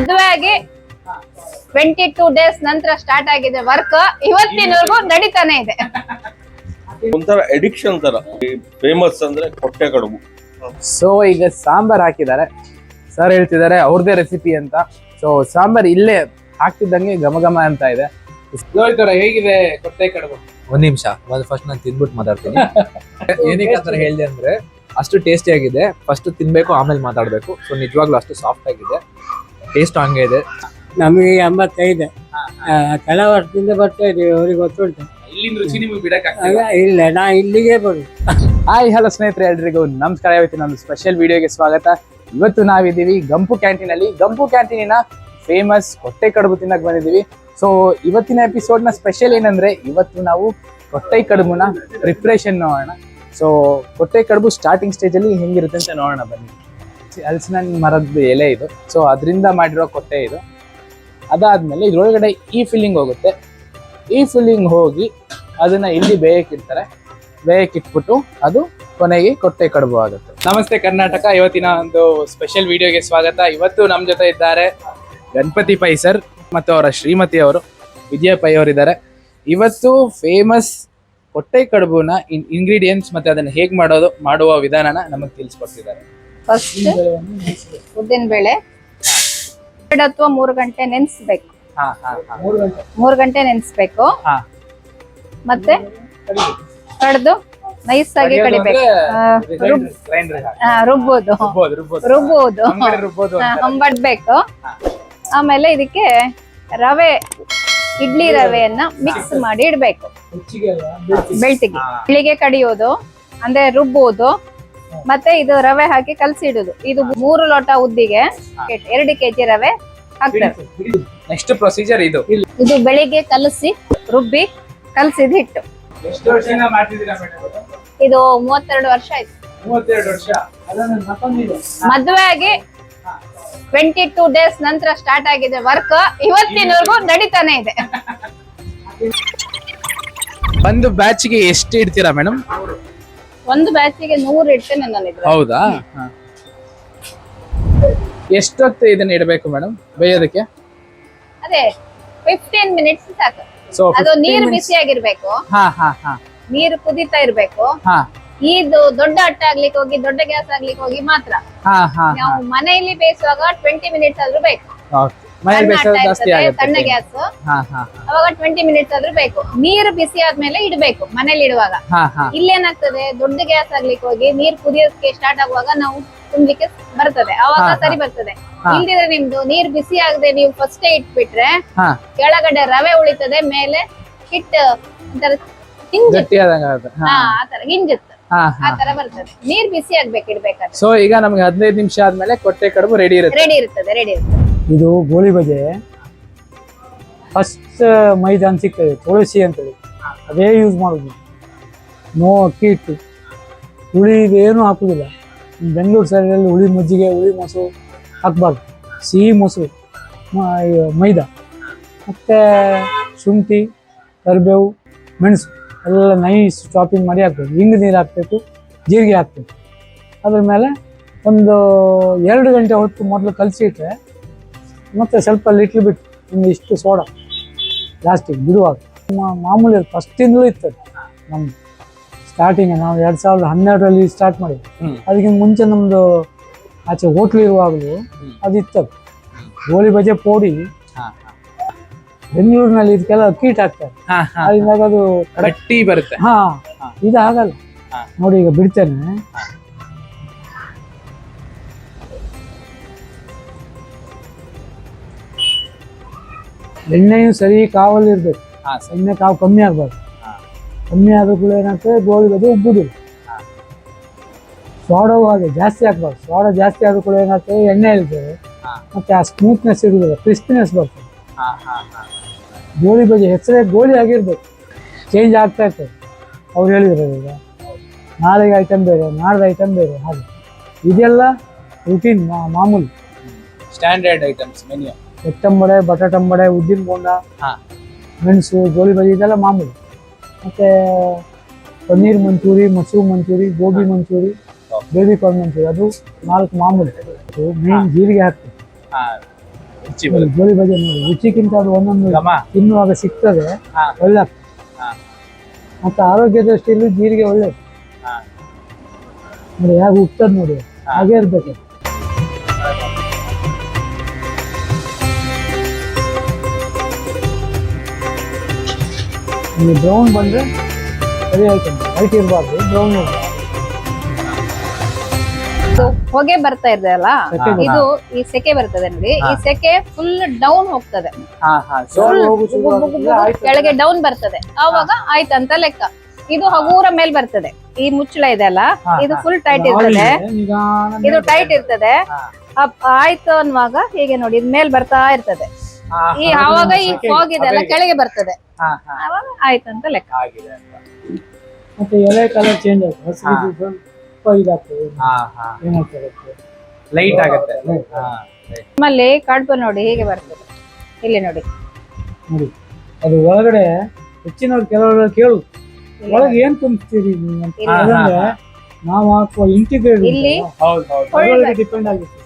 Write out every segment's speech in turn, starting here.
ಮದುವೆ ಆಗಿ 22 ಡೇಸ್ ನಂತರ ಸ್ಟಾರ್ಟ್ ಆಗಿದೆ ವರ್ಕ್. ಇವತ್ತಿನವರೆಗೂ ನಡೀತಾನೆ ಇದೆ. ಒಂಥರ ಎಡಿಕ್ಷನ್ ತರ ಫೇಮಸ್ ಅಂದ್ರೆ ಕೊಟ್ಟೆ ಕಡುಬು. ಸೊ ಈಗ ಸಾಂಬಾರ್ ಹಾಕಿದ್ದಾರೆ, ಸರ್ ಹೇಳ್ತಿದ್ದಾರೆ ಅವ್ರದೇ ರೆಸಿಪಿ ಅಂತ. ಸೊ ಸಾಂಬಾರ್ ಇಲ್ಲೇ ಹಾಕ್ತಿದ್ದಂಗೆ ಘಮ ಘಮ ಅಂತ ಇದೆ. ಹೇಗಿದೆ ಕೊಟ್ಟೆ ಕಡುಬು? ಒಂದ್ ನಿಮಿಷ, ಫಸ್ಟ್ ನಾನು ತಿಂದ್ಬಿಟ್ಟು ಮಾತಾಡ್ತೀನಿ. ಏನಕ್ಕೆ ಆತರ ಹೇಳಿದೆ ಅಂದ್ರೆ ಅಷ್ಟು ಟೇಸ್ಟಿ ಆಗಿದೆ. ಫಸ್ಟ್ ತಿನ್ಬೇಕು, ಆಮೇಲೆ ಮಾತಾಡ್ಬೇಕು. ಸೊ ನಿಜವಾಗ್ಲೂ ಅಷ್ಟು ಸಾಫ್ಟ್ ಆಗಿದೆ, ಟೇಸ್ಟ್ ಹಂಗೆ ಇದೆ. ನಮಗೆ 85 ಕೆಲ ವರ್ಷದಿಂದ ಬರ್ತಾ ಇದೀವಿ, ಅವ್ರಿಗೆ ಗೊತ್ತುಂಟು. ಇಲ್ಲಿನ ರುಚಿ ನಿಮಗೆ ಬಿಡಕ್ಕೆ ಇಲ್ಲ, ನಾ ಇಲ್ಲಿಗೆ ಬರು. ಹಾಯ್ ಹಲೋ ಸ್ನೇಹಿತರೆ, ಎಲ್ರಿಗೂ ನಮಸ್ಕಾರ. ಇವತ್ತಿನ ಒಂದು ಸ್ಪೆಷಲ್ ವಿಡಿಯೋಗೆ ಸ್ವಾಗತ. ಇವತ್ತು ನಾವಿದ್ದೀವಿ ಗಂಪು ಕ್ಯಾಂಟೀನ್ ಅಲ್ಲಿ. ಗಂಪು ಕ್ಯಾಂಟೀನಿನ ಫೇಮಸ್ ಕೊಟ್ಟೆ ಕಡುಬು ತಿನ್ನಕ್ ಬಂದಿದ್ದೀವಿ. ಸೊ ಇವತ್ತಿನ ಎಪಿಸೋಡ್ ನ ಸ್ಪೆಷಲ್ ಏನಂದ್ರೆ, ಇವತ್ತು ನಾವು ಕೊಟ್ಟೆ ಕಡುಬುನ ಪ್ರಿಪ್ರೇಷನ್ ನೋಡೋಣ. ಸೊ ಕೊಟ್ಟೆ ಕಡುಬು ಸ್ಟಾರ್ಟಿಂಗ್ ಸ್ಟೇಜ್ ಅಲ್ಲಿ ಹೆಂಗಿರುತ್ತೆ ಅಂತ ನೋಡೋಣ ಬನ್ನಿ. ಹಲಸಿನ ಮರದ ಎಲೆ ಇದು, ಸೊ ಅದರಿಂದ ಮಾಡಿರೋ ಕೊಟ್ಟೆ ಇದು. ಅದಾದ್ಮೇಲೆ ಇದ್ರೊಳಗಡೆ ಈ ಫಿಲ್ಲಿಂಗ್ ಹೋಗುತ್ತೆ. ಈ ಫಿಲ್ಲಿಂಗ್ ಹೋಗಿ ಅದನ್ನ ಇಲ್ಲಿ ಬೇಯಕ್ಕಿಡ್ತಾರೆ. ಬೇಯಕ್ಕಿಟ್ಬಿಟ್ಟು ಅದು ಕೊನೆಗೆ ಕೊಟ್ಟೆ ಕಡುಬು ಆಗುತ್ತೆ. ನಮಸ್ತೆ ಕರ್ನಾಟಕ, ಇವತ್ತಿನ ಒಂದು ಸ್ಪೆಷಲ್ ವಿಡಿಯೋಗೆ ಸ್ವಾಗತ. ಇವತ್ತು ನಮ್ಮ ಜೊತೆ ಇದ್ದಾರೆ ಗಣಪತಿ ಪೈ ಸರ್ ಮತ್ತು ಅವರ ಶ್ರೀಮತಿ ಅವರು ವಿಜಯ ಪೈ ಅವರಿದ್ದಾರೆ. ಇವತ್ತು ಫೇಮಸ್ ಕೊಟ್ಟೆ ಕಡುಬುನ ಇಂಗ್ರೀಡಿಯೆಂಟ್ಸ್ ಮತ್ತೆ ಅದನ್ನ ಹೇಗೆ ಮಾಡುವ ವಿಧಾನನ ನಮಗೆ ತಿಳಿಸ್ಕೊಡ್ತಿದ್ದಾರೆ. ಫಸ್ಟ್ ಉದ್ದಿನ ಬೇಳೆ 2 ಅಥವಾ 3 ಗಂಟೆ ನೆನೆಸ್ಬೇಕು. 3 ಗಂಟೆ ನೆನೆಸ್ಬೇಕು. ಮತ್ತೆ ಕಡ್ದು ನೈಸ್ ಆಗಿ ಕಡಿಬೇಕು. ರುಬ್ಬೋದು ಹಂಬಡ್ಬೇಕು. ಆಮೇಲೆ ಇದಕ್ಕೆ ರವೆ, ಇಡ್ಲಿ ರವೆಯನ್ನ ಮಿಕ್ಸ್ ಮಾಡಿ ಇಡ್ಬೇಕು. ಬೆಳ್ತಿಗೆ ಇಳಿಗೆ ಕಡಿಯೋದು ಅಂದ್ರೆ ರುಬ್ಬೋದು. ಮತ್ತೆ ಇದು ರವೆ ಹಾಕಿ ಕಲಸಿಡುದು. ಇದು 3 ಲೋಟ ಉದ್ದಿಗೆ 2 kg ರವೆ ಹಾಕ್ತಾರೆ. ನೆಕ್ಸ್ಟ್ ಪ್ರೊಸೀಜರ್ ಇದು ಬೆಳಿಗ್ಗೆ ಕಲಸಿ ರುಬ್ಬಿ ಕಲಸಿದ ಹಿಟ್ಟು. ಎಷ್ಟು ವರ್ಷದಿಂದ ಮಾಡ್ತಿದ್ದೀರಾ ಮೇಡಮ್? ಇದು 32 ವರ್ಷ ಆಯ್ತು. 32 ವರ್ಷ. ಮದುವೆ ಆಗಿ 22 ಡೇಸ್ ನಂತರ ಸ್ಟಾರ್ಟ್ ಆಗಿದೆ ವರ್ಕ್. ಇವತ್ತಿನವರೆಗೂ ನಡೀತಾನೆ ಇದೆ. ಒಂದು ಬ್ಯಾಚ್ಗೆ ಎಷ್ಟು ಇಡ್ತೀರಾ ಮೇಡಮ್? ಒಂದು ಬ್ಯಾಚಿಗೆ 100 ಇಡ್ತೇನೆ ನಾನು. ಹೌದಾ? ಎಷ್ಟೊತ್ತು ಇದನ್ನ ಇಡಬೇಕು ಮೇಡಮ್ ಬೇಯೋದಕ್ಕೆ? ಅದೇ 15 ಮಿನಿಟ್ಸ್ ಸಾಕು. ಸೊ ಅದು ನೀರು ಬಿಸಿ ಆಗಿರ್ಬೇಕು. ನೀರು ಕುದೀತಾ ಇರ್ಬೇಕು. ಇದು ದೊಡ್ಡ ಅಟ್ಟ ಆಗ್ಲಿಕ್ಕೆ ಹೋಗಿ, ದೊಡ್ಡ ಗ್ಯಾಸ್ ಆಗ್ಲಿಕ್ಕೆ ಹೋಗಿ ಮಾತ್ರ. ನಾವು ಮನೆಯಲ್ಲಿ ಬೇಯಿಸುವಾಗ 20 ಮಿನಿಟ್ಸ್ ಆದ್ರೂ ಬೇಕು. ಸಣ್ಣ ಗ್ಯಾಸ್ ಅವಾಗ 20 ಮಿನಿಟ್ಸ್ ಆದ್ರೂ ಬೇಕು. ನೀರು ಬಿಸಿ ಆದ್ಮೇಲೆ ಇಡ್ಬೇಕು ಮನೇಲಿ ಇಡುವಾಗ. ಇಲ್ಲೇನಾಗ್ತದೆ, ದೊಡ್ಡ ಗ್ಯಾಸ್ ಆಗ್ಲಿಕ್ಕೆ ಹೋಗಿ ನೀರ್ ಕುದಿಯೋಕೆ ಸ್ಟಾರ್ಟ್ ಆಗುವಾಗ ನಾವು ತುಂಬ್ಲಿಕ್ಕೆ ಬರ್ತದೆ, ಅವಾಗ ಸರಿ ಬರ್ತದೆ. ಇಲ್ದಿದ್ರೆ ನಿಮ್ದು ನೀರ್ ಬಿಸಿ ಆಗದೆ ನೀವು ಫಸ್ಟ್ ಇಟ್ಬಿಟ್ರೆ ಕೆಳಗಡೆ ರವೆ ಉಳಿತದೆ, ಮೇಲೆ ಹಿಟ್ಟು ಆತರ ಹಿಂಜುತ್ತೆ. ಆತರ ಬರ್ತದೆ. ನೀರ್ ಬಿಸಿ ಆಗ್ಬೇಕು ಇಡ್ಬೇಕಾದ್ರೆ. ಸೊ ಈಗ ನಮ್ಗೆ 15 ನಿಮಿಷ ಆದ್ಮೇಲೆ ಕೊಟ್ಟೆ ಕಡುಬು ರೆಡಿ ಇರುತ್ತೆ. ಇದು ಗೋಳಿ ಬಜೆ. ಫಸ್ಟ್ ಮೈದಾನ ಸಿಗ್ತದೆ, ತುಳಸಿ ಅಂತೇಳಿ, ಅದೇ ಯೂಸ್ ಮಾಡೋದು. ನೋ ಅಕ್ಕಿ ಹಿಟ್ಟು, ಹುಳಿ ಇದೇನು ಹಾಕುದಿಲ್ಲ. ಬೆಂಗಳೂರು ಸೈಡಲ್ಲಿ ಹುಳಿ ಮಜ್ಜಿಗೆ, ಹುಳಿ ಮೊಸರು ಹಾಕ್ಬಾರ್ದು. ಸಿಹಿ ಮೊಸರು, ಮೈದಾ ಮತ್ತು ಶುಂಠಿ, ಕರಿಬೇವು, ಮೆಣಸು ಎಲ್ಲ ನೈಸ್ ಚಾಪಿಂಗ್ ಮಾಡಿ ಹಾಕ್ಬೇಕು. ಹಿಂಗೆ ನೀರು ಹಾಕಬೇಕು, ಜೀರಿಗೆ ಹಾಕ್ಬೇಕು. ಅದ್ರ ಮೇಲೆ ಒಂದು 2 ಗಂಟೆ ಹೊತ್ತು ಮೊದಲು ಕಲಸಿಟ್ರೆ, ಮತ್ತು ಸ್ವಲ್ಪ ಲಿಟ್ಲ್ ಬಿಟ್ಟು ಒಂದು ಇಷ್ಟು ಸೋಡಾ ಲಾಸ್ಟಿಗೆ ಬಿಡುವಾಗ. ಮಾಮೂಲಿ ಫಸ್ಟಿಂದಲೂ ಇರ್ತದೆ ನಮ್ಮ ಸ್ಟಾರ್ಟಿಂಗ್. ನಾವು 2012ರಲ್ಲಿ ಸ್ಟಾರ್ಟ್ ಮಾಡಿದ್ವಿ. ಅದಕ್ಕಿಂತ ಮುಂಚೆ ನಮ್ಮದು ಆಚೆ ಹೋಟ್ಲ್ ಇರುವಾಗಲೂ ಅದು ಇರ್ತದೆ. ಗೋಳಿ ಬಜೆ ಪೋಡಿ ಬೆಂಗಳೂರಿನಲ್ಲಿ ಇದಕ್ಕೆಲ್ಲ ಕೀಟ್ ಹಾಕ್ತಾರೆ. ಅದರಿಂದ ಅದು ಗಟ್ಟಿ ಬರುತ್ತೆ. ಇದು ಆಗಲ್ಲ ನೋಡಿ. ಈಗ ಬಿಡ್ತೇನೆ. ಎಣ್ಣೆಯು ಸರಿ ಕಾವಲ್ಲಿ ಇರ್ಬೇಕು. ಎಣ್ಣೆ ಕಾವು ಕಮ್ಮಿ ಆಗ್ಬಾರ್ದು. ಕಮ್ಮಿ ಆದ ಕೂಡ ಏನಾಗ್ತದೆ, ಗೋಳಿ ಬಜೆ ಉಬ್ಬುದಿಲ್ಲ. ಸೋಡವು ಹಾಗೆ ಜಾಸ್ತಿ ಹಾಕ್ಬಾರ್ದು. ಸೋಡಾ ಜಾಸ್ತಿ ಆದ ಕೂಡ ಏನಾಗ್ತದೆ, ಎಣ್ಣೆ ಇರ್ತದೆ, ಮತ್ತೆ ಆ ಸ್ಮೂತ್ನೆಸ್ ಇರುವುದಿಲ್ಲ, ಕ್ರಿಸ್ಪಿನೆಸ್ ಬರ್ತದೆ. ಗೋಳಿ ಬಜೆ ಹೆಸರೇ ಗೋಳಿ ಆಗಿರ್ಬೇಕು. ಚೇಂಜ್ ಆಗ್ತಾ ಇರ್ತದೆ. ಅವ್ರು ಹೇಳಿದ್ರು ಈಗ ನಾಳೆಗೆ ಐಟಮ್ ಬೇರೆ, ನಾಡ್ದು ಐಟಮ್ ಬೇರೆ. ಹಾಗೆ ಇದೆಲ್ಲ ರುಟೀನ್, ಮಾಮೂಲಿ ಸ್ಟ್ಯಾಂಡರ್ಡ್ ಐಟಮ್ಸ್ ಮೆನ್ಯೂ. ಎಟ್ಟಂಬಡೆ, ಬಟಾಟಂಬಡೆ, ಉದ್ದಿನ ಬೋಂಡ, ಮೆಣಸು, ಗೋಳಿ ಬಜೆ ಇದೆಲ್ಲ ಮಾಮೂಲಿ. ಮತ್ತು ಪನ್ನೀರ್ ಮಂಚೂರಿ, ಮಶ್ರೂಮ್ ಮಂಚೂರಿ, ಗೋಬಿ ಮಂಚೂರಿ, ಬೇಬಿ ಕಾರ್ನ್ ಮಂಚೂರಿ, ಅದು 4 ಮಾಮೂಲಿ. ಮೇನ್ ಜೀರಿಗೆ ಹಾಕ್ತೀವಿ. ರುಚಿ ಬರುತ್ತೆ. ಗೋಳಿ ಬಜೆ ನೋಡಿ ರುಚಿಗಿಂತ ಅದು ಒಂದೊಂದು ಘಮ. ತಿನ್ನುವಾಗ ಸಿಗ್ತದೆ ಹಾ. ಒಳ್ಳೆ ಆಗ್ತದೆ. ಹಾ. ಮತ್ತೆ ಆರೋಗ್ಯ ದೃಷ್ಟಿಯಲ್ಲಿ ಜೀರಿಗೆ ಒಳ್ಳೆ ಹಾ. ನೋಡಿ ಹೇಗೆ ಉಪ್ತದ್ ನೋಡಿ ಹಾಗೆ ಇರ್ಬೇಕು. ಬ್ರೌನ್ ಬಂದ್ರೆ ಸರಿ ಆಯ್ತು, ವೈಟ್ ಇರಬಾರ್ದು, ಬ್ರೌನ್ ಇರಬಾರ್ದು. ಹೊಗೆ ಬರ್ತಾ ಇದೆ ಅಲ್ಲ, ಸೆಕೆ ಇದು ಈ ಸೆಕೆ ಬರ್ತದೆ ನೋಡಿ, ಈ ಸೆಕೆ ಫುಲ್ ಡೌನ್ ಹೋಗ್ತದೆ, ಹಾ ಹಾ ಸೊ Full ಆಯ್ತು. ಕೆಳಗೆ ಡೌನ್ ಬರ್ತದೆ, ಆವಾಗ ಆಯ್ತಂತ ಲೆಕ್ಕ. ಇದು ಹಗೂರ ಮೇಲ್ ಬರ್ತದೆ, ಈ ಮುಚ್ಚಳ ಇದೆ ಅಲ್ಲ, ಇದು ಫುಲ್ ಟೈಟ್ ಇರ್ತದೆ, ನಿಧಾನ ಇದು ಟೈಟ್ ಇರ್ತದೆ. ಆಯ್ತು ಅನ್ನುವಾಗ ಹೀಗೆ ನೋಡಿ ಇದ್ ಮೇಲ್ ಬರ್ತಾ ಇರ್ತದೆ. ಈ ಆವಾಗ ಈ ಫಾಗ್ ಇದೆಲ್ಲ ಕೆಳಗೆ ಬರ್ತದೆ, ಆವಾಗ ಆಯ್ತಂತ ಲೆಕ್ಕ. ಆಗಿದೆ ಅಂತ. ಮತ್ತೆ ಎಲೆ ಕಲರ್ ಚೇಂಜ್ ಆಗುತ್ತೆ, ಹಸಿರು ಸ್ವಲ್ಪ ಇದಾಗ್ತದೆ, ಏನಾಗ್ತದೆ ಲೈಟ್ ಆಗುತ್ತೆ. ನಮ್ಮಲ್ಲಿ ಕಡುಬು ನೋಡಿ ಹೀಗೆ ಬರ್ತದೆ, ಇಲ್ಲಿ ನೋಡಿ ನೋಡಿ. ಅದು ಒಳಗಡೆ ಹೆಚ್ಚಿನವ್ರು ಕೆಲವರು ಕೇಳು ಒಳಗೆ ಏನ್ ತುಂಬಿಸ್ತೀರಿ ನೀವು ಅಂತ. ಇಲ್ಲ. ಯಾಕಂದ್ರೆ ನಾವು ಹಾಕುವ ಇಂಟಿಗ್ರೇಟ್ ಇಲ್ಲಿ ಹೌದು ಹೌದು. ಹೊಳ್ಳು ಡಿಪೆಂಡ್ ಆಗುತ್ತೆ.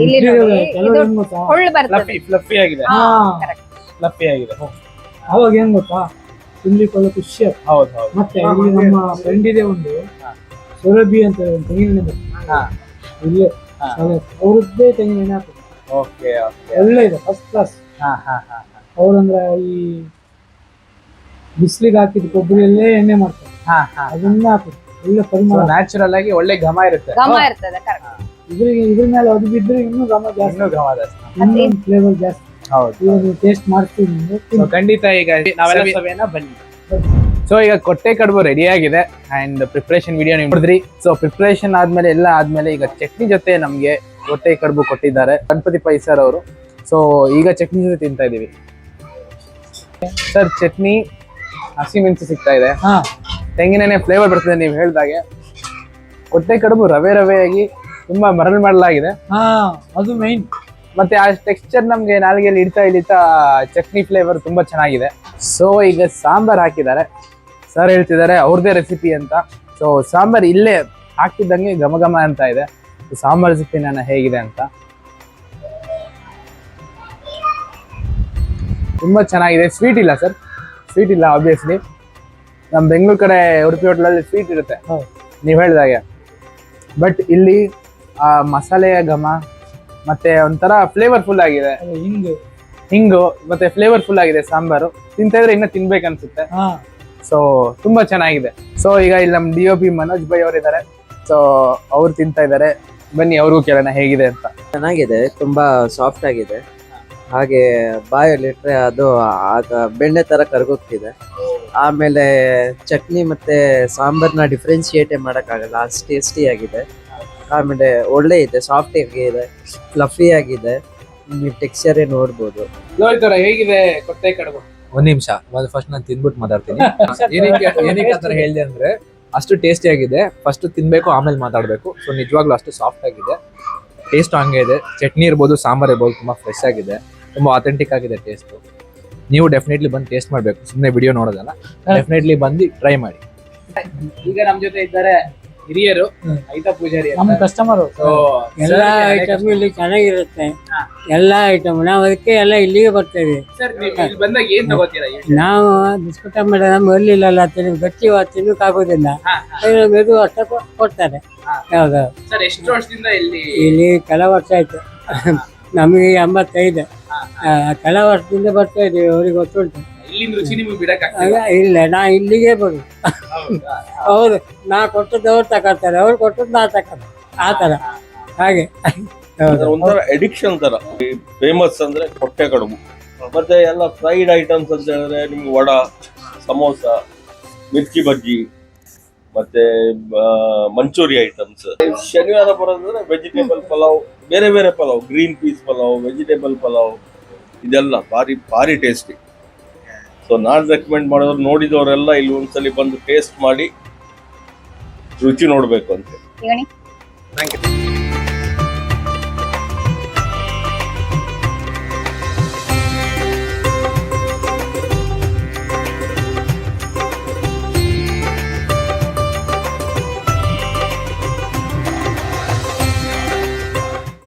ಇಲ್ಲಿ ನೋಡಿ, ಕೆಲವರು ಇದು ಏನ್ ಗೊತ್ತಾ, ಹೊಳ್ಳು ಬರ್ತದೆ. ಫ್ಲಫಿ ಫ್ಲಫಿ ಆಗಿದೆ. ಹಾ correct. ಫ್ಲಫಿ ಆಗಿದೆ. ಅವಾಗ ಏನ್ ಗೊತ್ತಾ, ತಿನ್ಲಿಕ್ಕೆ ಒಳ್ಳೆ ಖುಷಿ ಆಗ್ತದೆ. ಹೌದು ಹೌದು. ಮತ್ತೆ ಇಲ್ಲಿ ನಮ್ಮ ಫ್ರೆಂಡ್ ಇದೆ ಒಂದು ಸುರಭಿ ಅಂತ ಹೇಳಿ ಒಂದು ತೆಂಗಿನೆಣ್ಣೆ ಬರ್ತದೆ ಹಾ. ಇಲ್ಲೇ ಹಾ. ಅವ್ರದ್ದೇ ತೆಂಗಿನೆಣ್ಣೆ ಹಾಕೋದು, ಓಕೆ ಓಕೆ. ಒಳ್ಳೆ ಇದೆ, ಫಸ್ಟ್ ಕ್ಲಾಸ್. ಹಾ ಹಾ ಹಾ. ಅವ್ರಂದ್ರೆ ಈ ಬಿಸಿಲಿಗೆ ಹಾಕಿದ ಕೊಬ್ಬರಿಯಲ್ಲೇ ಎಣ್ಣೆ ಮಾಡ್ತಾರೆ, ಹಾ ಹಾ. ಅದನ್ನ ಹಾಕೋದು, ಒಳ್ಳೆ ಪರಿಮಳ. ನ್ಯಾಚುರಲ್ ಆಗಿ ಒಳ್ಳೆ ಘಮ ಇರುತ್ತೆ. ಘಮ ಇರ್ತದೆ, correct. ಇದ್ರ ಮೇಲೆ ಅದು ಬಿದ್ರೆ ಇನ್ನೂ ಘಮ ಜಾಸ್ತಿ, ಇನ್ನೂ ಘಮ ಜಾಸ್ತಿ. ಇನ್ನೂ ಫ್ಲೇವರ್ ಜಾಸ್ತಿ. ಹೌದು. ಇವಾಗ ನೀವು ಟೇಸ್ಟ್ ಮಾಡ್ತೀವಿ ನಿಮ್ಗೆ. So, ಖಂಡಿತ ಈಗ ನಾವೆಲ್ಲ ಸಭೆಯನ್ನ ಬನ್ನಿ. ಸೊ ಈಗ ಕೊಟ್ಟೆ ಕಡುಬು ರೆಡಿ ಆಗಿದೆ ಅಂಡ್ ಪ್ರಿಪ್ರೇಷನ್ ವಿಡಿಯೋ ನೀವು ನೋಡಿದ್ರಿ. ಸೊ ಪ್ರಿಪ್ರೇಷನ್ ಆದ್ಮೇಲೆ ಎಲ್ಲ ಆದ್ಮೇಲೆ ಈಗ ಚಟ್ನಿ ಜೊತೆ ನಮ್ಗೆ ಕೊಟ್ಟೆ ಕಡುಬು ಕೊಟ್ಟಿದ್ದಾರೆ ಗಣಪತಿ ಪೈ ಸರ್ ಅವರು. ಸೊ ಈಗ ಚಟ್ನಿ ಜೊತೆ ತಿಂತಾ ಇದೀವಿ. ಸರ್ ಚಟ್ನಿ ಹಸಿಮೆಣಸು ಸಿಗ್ತಾ ಇದೆ, ಹಾ ತೆಂಗಿನೆಣ್ಣೆ ಫ್ಲೇವರ್ ಬರ್ತದೆ. ನೀವು ಹೇಳ್ದಾಗೆ ಕೊಟ್ಟೆ ಕಡುಬು ರವೆ ರವೆಯಾಗಿ ತುಂಬಾ ಮರಳು ಮಾಡಲಾಗಿದೆ. ಹಾ ಅದು ಮೈನ್. ಮತ್ತೆ ಆ ಟೆಕ್ಸ್ಚರ್ ನಮ್ಗೆ ನಾಲಿಗೆಯಲ್ಲಿ ಇಳಿತಾ ಚಟ್ನಿ ಫ್ಲೇವರ್ ತುಂಬಾ ಚೆನ್ನಾಗಿದೆ. ಸೊ ಈಗ ಸಾಂಬಾರ್ ಹಾಕಿದ್ದಾರೆ, ಸರ್ ಹೇಳ್ತಿದ್ದಾರೆ ಅವ್ರದೇ ರೆಸಿಪಿ ಅಂತ. ಸೊ ಸಾಂಬಾರ್ ಇಲ್ಲೇ ಹಾಕ್ತಿದ್ದಂಗೆ ಘಮ ಘಮ ಅಂತ ಇದೆ. ಸಾಂಬಾರ್ ರೆಸಿಪಿ ನಾನು ಹೇಗಿದೆ ಅಂತ ತುಂಬಾ ಚೆನ್ನಾಗಿದೆ. ಸ್ವೀಟ್ ಇಲ್ಲ ಸರ್, ಸ್ವೀಟ್ ಇಲ್ಲ ಆಬ್ವಿಯಸ್ಲಿ. ನಮ್ಮ ಬೆಂಗಳೂರು ಕಡೆ ಉಡುಪಿ ಹೋಟ್ಲಲ್ಲಿ ಸ್ವೀಟ್ ಇರುತ್ತೆ ಹೌದು. ನೀವು ಹೇಳಿದಾಗೆ. ಬಟ್ ಇಲ್ಲಿ ಆ ಮಸಾಲೆಯ ಘಮ ಮತ್ತೆ ಒಂಥರ ಫ್ಲೇವರ್ಫುಲ್ ಆಗಿದೆ, ಹಿಂಗು ಮತ್ತೆ ಫ್ಲೇವರ್ಫುಲ್ ಆಗಿದೆ ಸಾಂಬಾರು. ತಿಂತಾ ಇದ್ರೆ ಇನ್ನ ತಿನ್ಬೇಕು ಅನ್ಸುತ್ತೆ. ಹಾ ಸೊ ತುಂಬಾ ಚೆನ್ನಾಗಿದೆ. ಸೊ ಈಗ ಇಲ್ಲಿ ನಮ್ಮ DOP ಮನೋಜ್ ಭಾಯ್ ಅವರು ಇದ್ದಾರೆ. ಸೊ ಅವ್ರು ತಿಂತಾ ಇದ್ದಾರೆ, ಬನ್ನಿ ಅವ್ರಿಗೂ ಕೇಳೋಣ ಹೇಗಿದೆ ಅಂತ. ಚೆನ್ನಾಗಿದೆ, ತುಂಬಾ ಸಾಫ್ಟ್ ಆಗಿದೆ. ಹಾಗೆ ಬಾಯಲ್ಲಿ ಇಟ್ರೆ ಅದು ಬೆಣ್ಣೆ ತರ ಕರಗೋಗ್ತಿದೆ. ಆಮೇಲೆ ಚಟ್ನಿ ಮತ್ತೆ ಸಾಂಬಾರ್ನ ಡಿಫ್ರೆನ್ಶಿಯೇಟ್ ಮಾಡಕ್ಕಾಗಲ್ಲ, ಅಷ್ಟು ಟೇಸ್ಟಿ ಆಗಿದೆ. ಆಮೇಲೆ ಒಳ್ಳೆ ಇದೆ, ಸಾಫ್ಟ್ ಆಗಿದೆ, ಫ್ಲಫಿ ಆಗಿದೆ. ನೀವು ಟೆಕ್ಸ್ಚರ್ ನೋಡ್ಬೋದು. ಹೇಗಿದೆ ಕೊಟ್ಟೆ ಕಡುಬು? ಒಂದ್ ನಿಮಿಷ, ಫಸ್ಟ್ ನಾನು ತಿಂದ್ಬಿಟ್ಟು ಮಾತಾಡ್ತೀನಿ. ಏನಕ್ಕೆ ಆತರ ಹೇಳಿದೆ ಅಂದ್ರೆ ಅಷ್ಟು ಟೇಸ್ಟಿ ಆಗಿದೆ. ಫಸ್ಟ್ ತಿನ್ಬೇಕು, ಆಮೇಲೆ ಮಾತಾಡ್ಬೇಕು. ಸೊ ನಿಜವಾಗ್ಲೂ ಅಷ್ಟು ಸಾಫ್ಟ್ ಆಗಿದೆ, ಟೇಸ್ಟ್ ಹಂಗೆ ಇದೆ. ಚಟ್ನಿ ಇರ್ಬೋದು, ಸಾಂಬಾರ್ ಇರ್ಬೋದು, ತುಂಬಾ ಫ್ರೆಶ್ ಆಗಿದೆ, ತುಂಬಾ ಅಥೆಂಟಿಕ್ ಆಗಿದೆ ಟೇಸ್ಟ್. ನೀವು ಡೆಫಿನೆಟ್ಲಿ ಬಂದು ಟೇಸ್ಟ್ ಮಾಡ್ಬೇಕು, ಸುಮ್ಮನೆ ವಿಡಿಯೋ ನೋಡೋದಲ್ಲ. ಡೆಫಿನೆಟ್ಲಿ ಬಂದು ಟ್ರೈ ಮಾಡಿ. ಈಗ ನಮ್ ಜೊತೆ ಇದ್ದಾರೆ ಹಿರಿಯರು, ಐತ ಪೂಜಾರಿ ಅಂತ. ನಮ್ಮ ಕಸ್ಟಮರ್. So, ಎಲ್ಲ sir ಗೆ ಐಟಮ್ ಇಲ್ಲಿ ಚೆನ್ನಾಗಿರುತ್ತೆ, ಹಾ. ಎಲ್ಲ ಐಟಮ್. ನಾವು ಅದಕ್ಕೆ ಎಲ್ಲ ಇಲ್ಲಿಗೆ ಬರ್ತೇವೆ. ಸರ್ ನೀವು ಇಲ್ಲಿ ಬಂದಾಗ ಏನ್ ತಗೋತೀರಾ? ನಾವು ಬಿಸ್ಕುಟ ಮೇಡಮ್ ಬರ್ಲಿಲ್ಲ ತಿನ್ನು ಗಟ್ಟಿ ತಿನ್ನಕ್ಕಾಗೋದಿಲ್ಲ, ಹಾ, ಮೆದು ಅಷ್ಟ ಕೊಡ್ತಾರೆ. ಹಾ. ಯಾವ್ದು ಸರ್ ಎಷ್ಟು ವರ್ಷದಿಂದ ಇಲ್ಲಿ? ಇಲ್ಲಿ ಕೆಲ ವರ್ಷ ಆಯ್ತು, ನಮಗೆ 85. ಕೆಲ ವರ್ಷದಿಂದ ಬರ್ತಾ ಇದೀವಿ, ಅವ್ರಿಗೆ ಗೊತ್ತುಂಟು. ಇಲ್ಲಿಂದ ರುಚಿ ನಿಮ್ಗೆ ಬಿಡಕ್ ಇಲ್ಲ, ನಾ ಇಲ್ಲಿಗೆ ಬರುದು. ಹೌದು, ನಾ ಕೊಟ್ಟದ್ದು ಅವ್ರು ತಗೊಳ್ತಾರೆ, ಅವ್ರು ಕೊಟ್ಟದ್ದು ನಾ ತಗೊಳ್ತಾರೆ, ಆ ತರ. ಹಾಗೆ ಹೌದು. ಒಂಥರ ಎಡಿಕ್ಷನ್ ತರ. ಫೇಮಸ್ ಅಂದ್ರೆ ಕೊಟ್ಟೆ ಕಡುಬು. ಮತ್ತೆ ಎಲ್ಲ ಫ್ರೈಡ್ ಐಟಮ್ಸ್ ಅಂತ ಹೇಳಿದ್ರೆ ನಿಮ್ಗೆ ವಡ, ಸಮೋಸ, ಮಿರ್ಚಿ ಬಜ್ಜಿ, ಮತ್ತೆ ಮಂಚೂರಿ ಐಟಮ್ಸ್. ಶನಿವಾರ ಬರೋದಂದ್ರೆ ವೆಜಿಟೇಬಲ್ ಪಲಾವ್, ಬೇರೆ ಬೇರೆ pulao, green piece pulao, vegetable pulao, ಇದೆಲ್ಲ ಭಾರಿ ಭಾರಿ ಟೇಸ್ಟಿ. ಸೊ ನಾನ್ ರೆಕಮೆಂಡ್ ಮಾಡೋರು, ನೋಡಿದವರೆಲ್ಲ ಇಲ್ಲಿ ಒಂದ್ಸಲಿ ಬಂದು ಟೇಸ್ಟ್ ಮಾಡಿ ರುಚಿ ನೋಡ್ಬೇಕು ಅಂತ. ಈಗ ಥ್ಯಾಂಕ್ ಯು.